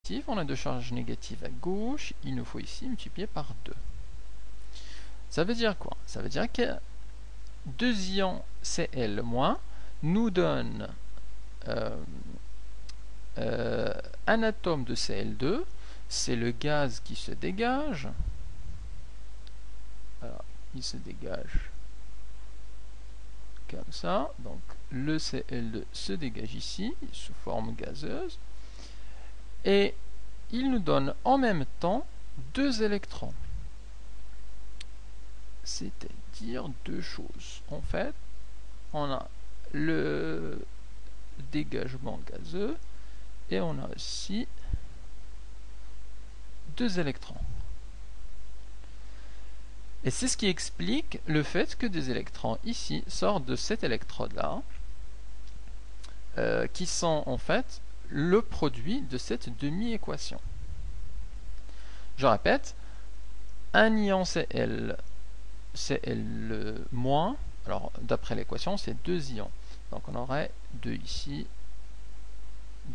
négative, on a deux charges négatives à gauche, il nous faut ici multiplier par 2. Ça veut dire quoi? Ça veut dire que 2 ions Cl- nous donne un atome de Cl2, c'est le gaz qui se dégage. Alors, il se dégage comme ça, donc le Cl2 se dégage ici, sous forme gazeuse, et il nous donne en même temps 2 électrons. C'est-à-dire deux choses. En fait, on a le dégagement gazeux et on a aussi 2 électrons. Et c'est ce qui explique le fait que des électrons ici sortent de cet électrode-là, qui sont en fait le produit de cette demi-équation. Je répète, un ion Cl, alors d'après l'équation, c'est 2 ions. Donc on aurait 2 ici,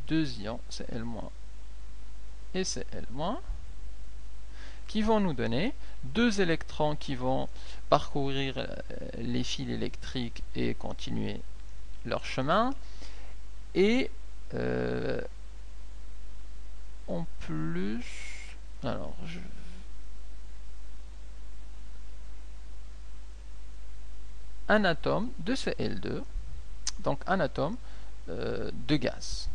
2 ions Cl- et Cl-, qui vont nous donner 2 électrons qui vont parcourir les fils électriques et continuer leur chemin, et en plus, alors un atome de Cl2, donc un atome de gaz.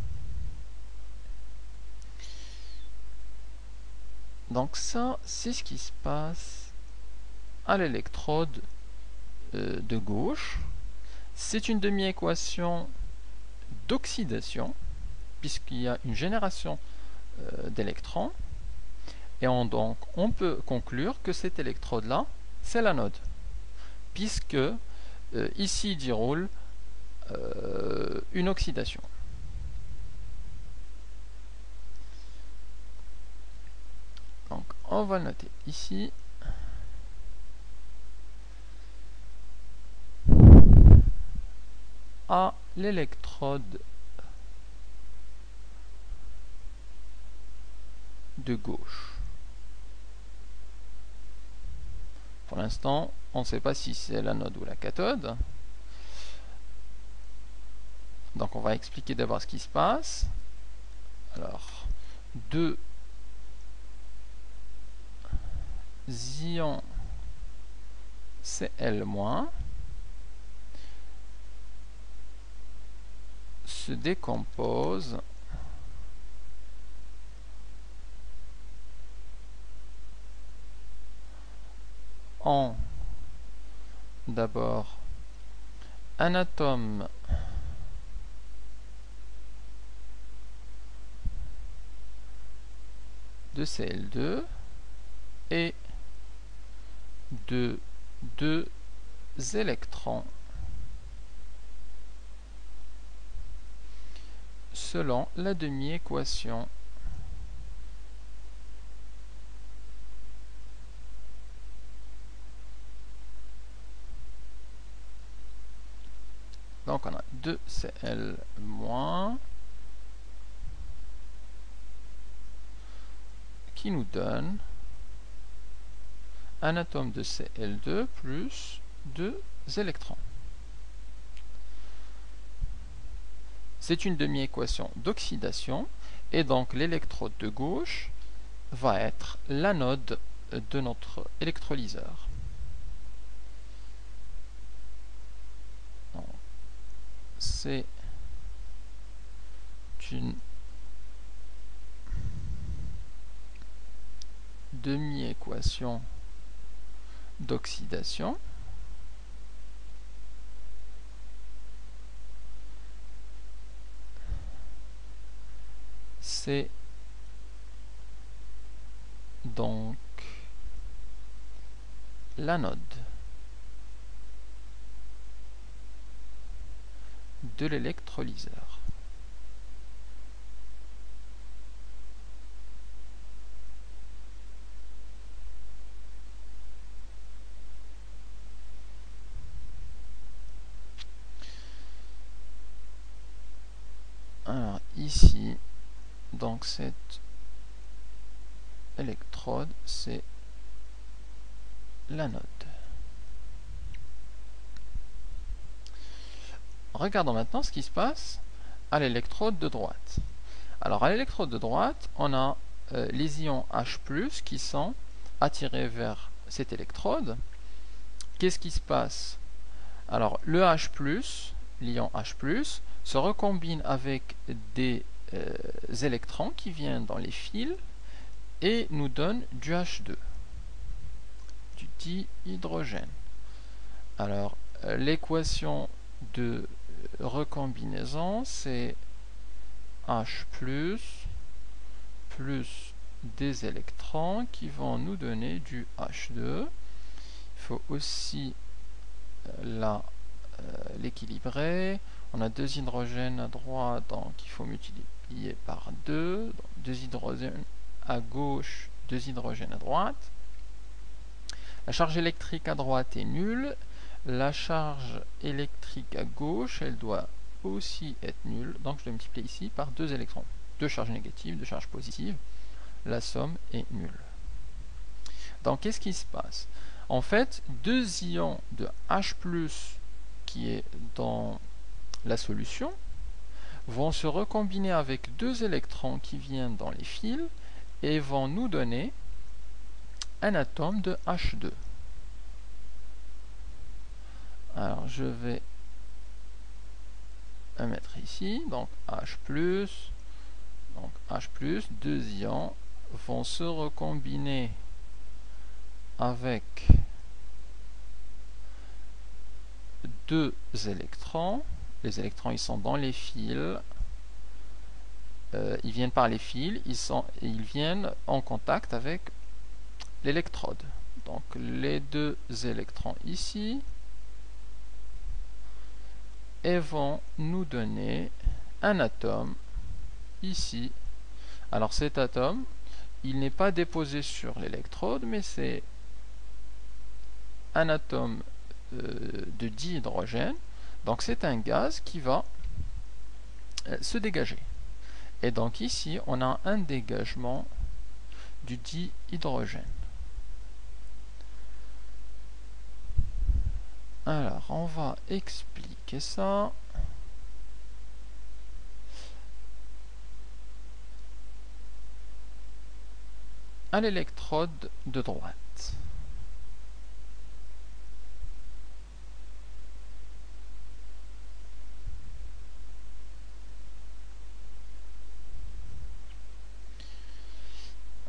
Donc ça, c'est ce qui se passe à l'électrode de gauche. C'est une demi-équation d'oxydation, puisqu'il y a une génération d'électrons, et donc on peut conclure que cet électrode-là, c'est l'anode, puisque ici il déroule une oxydation. Donc on va le noter ici. À l'électrode de gauche. Pour l'instant, on ne sait pas si c'est l'anode ou la cathode. Donc on va expliquer d'abord ce qui se passe. Alors, 2 ions Cl- se décomposent en d'abord un atome de Cl2 et de 2 électrons selon la demi-équation donc on a 2 Cl- qui nous donne un atome de Cl2 plus 2 électrons. C'est une demi-équation d'oxydation, et donc l'électrode de gauche va être l'anode de notre électrolyseur. C'est une demi-équation d'oxydation. C'est donc l'anode de l'électrolyseur. Alors ici, donc cette électrode, c'est l'anode. Regardons maintenant ce qui se passe à l'électrode de droite. Alors à l'électrode de droite, on a les ions H+, qui sont attirés vers cette électrode. Qu'est-ce qui se passe? Alors le H+, l'ion H+, se recombine avec des électrons qui viennent dans les fils et nous donne du H2, du dihydrogène. Alors l'équation de recombinaison, c'est H+, plus des électrons qui vont nous donner du H2. Il faut aussi l'équilibrer. On a 2 hydrogènes à droite, donc il faut multiplier par 2. Donc 2 hydrogènes à gauche, 2 hydrogènes à droite. La charge électrique à droite est nulle. La charge électrique à gauche, elle doit aussi être nulle. Donc je dois multiplier ici par 2 électrons. 2 charges négatives, 2 charges positives. La somme est nulle. Donc qu'est-ce qui se passe? En fait, 2 ions de H+, qui est dans la solution, vont se recombiner avec 2 électrons qui viennent dans les fils et vont nous donner un atome de H2. Alors je vais le mettre ici, donc H+, donc H+, 2 ions vont se recombiner avec 2 électrons. Les électrons ils sont dans les fils, ils viennent par les fils, ils viennent en contact avec l'électrode. Donc les 2 électrons ici et vont nous donner un atome ici. Alors cet atome, il n'est pas déposé sur l'électrode, mais c'est un atome de dihydrogène. Donc c'est un gaz qui va se dégager. Et donc ici, on a un dégagement du dihydrogène. Alors, on va expliquer ça. À l'électrode de droite.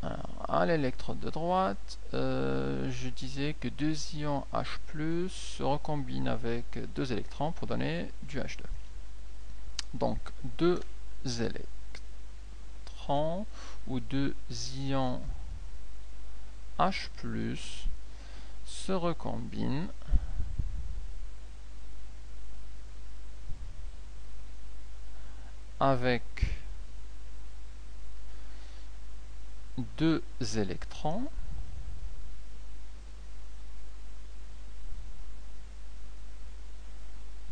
Alors, à l'électrode de droite, je disais que 2 ions H+ se recombinent avec 2 électrons pour donner du H2. Donc 2 électrons ou 2 ions H+ se recombinent avec 2 électrons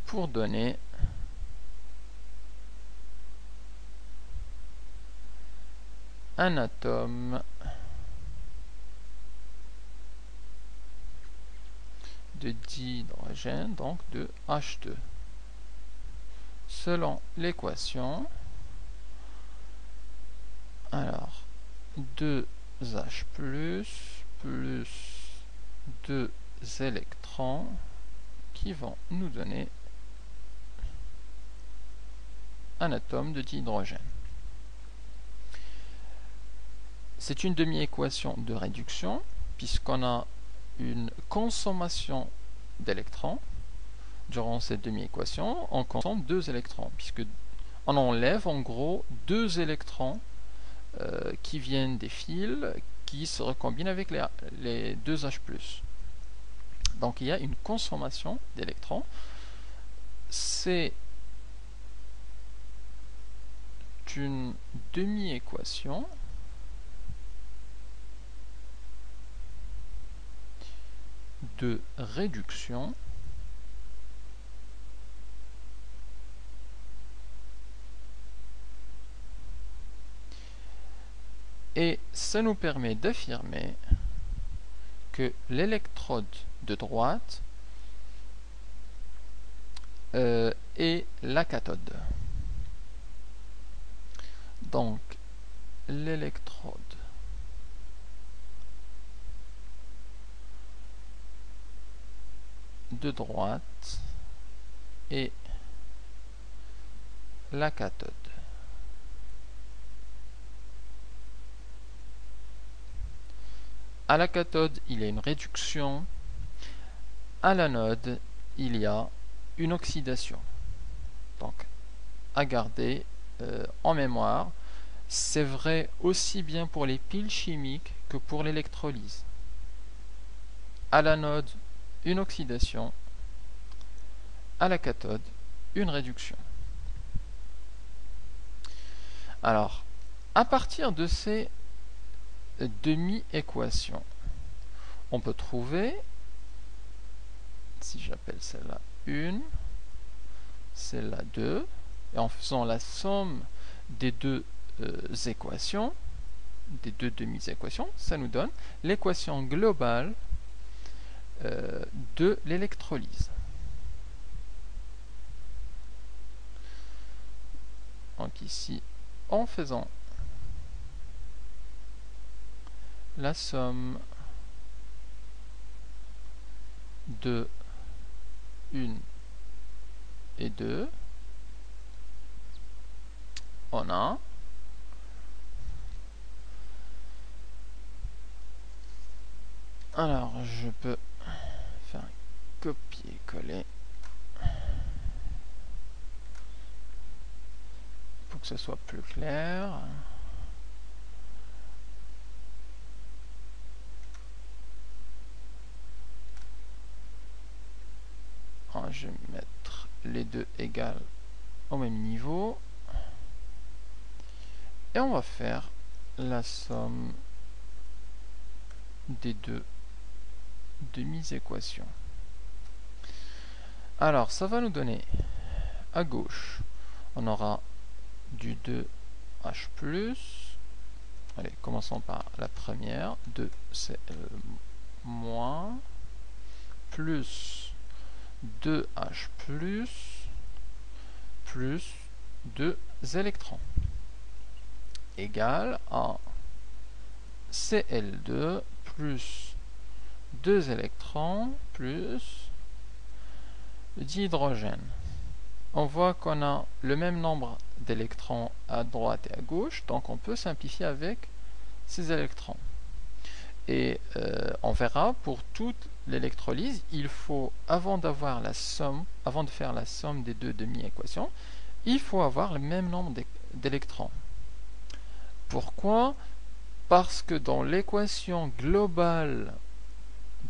pour donner un atome de dihydrogène, donc de H2. Selon l'équation, alors 2H+ plus 2 électrons qui vont nous donner un atome de dihydrogène. C'est une demi-équation de réduction puisqu'on a une consommation d'électrons. Durant cette demi-équation, on consomme 2 électrons puisque on enlève en gros 2 électrons qui viennent des fils qui se recombinent avec les 2H+. Donc il y a une consommation d'électrons. C'est une demi-équation de réduction Et ça nous permet d'affirmer que l'électrode de droite est la cathode. Donc, l'électrode de droite est la cathode. À la cathode, il y a une réduction. À l'anode, il y a une oxydation. Donc, à garder en mémoire, c'est vrai aussi bien pour les piles chimiques que pour l'électrolyse. À l'anode, une oxydation. À la cathode, une réduction. Alors, à partir de ces demi-équations, on peut trouver, si j'appelle celle-là 1, celle-là 2, et en faisant la somme des deux équations, des deux demi-équations, ça nous donne l'équation globale de l'électrolyse. Donc ici, en faisant la somme de 1 et 2, on a alors je peux faire un copier-coller pour que ce soit plus clair. Je vais mettre les deux égales au même niveau et on va faire la somme des deux demi-équations. Alors ça va nous donner à gauche, on aura du 2H+, allez, commençons par la première, 2Cl- plus 2H+, plus 2 électrons, égale à Cl2 plus 2 électrons plus d'hydrogène. On voit qu'on a le même nombre d'électrons à droite et à gauche, donc on peut simplifier avec ces électrons. Et on verra, pour toute l'électrolyse, il faut, avant de faire la somme des deux demi-équations, il faut avoir le même nombre d'électrons. Pourquoi? Parce que dans l'équation globale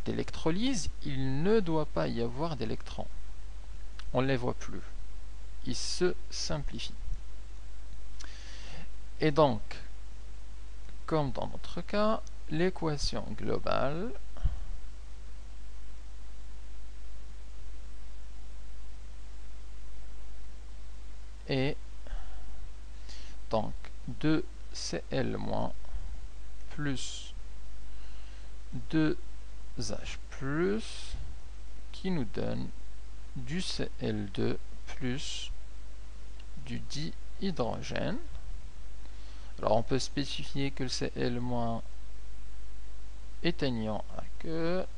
d'électrolyse, il ne doit pas y avoir d'électrons. On ne les voit plus. Ils se simplifient. Et donc, comme dans notre cas, l'équation globale est donc 2Cl- plus 2H+, qui nous donne du Cl2 plus du dihydrogène. Alors on peut spécifier que le Cl- éteignant à que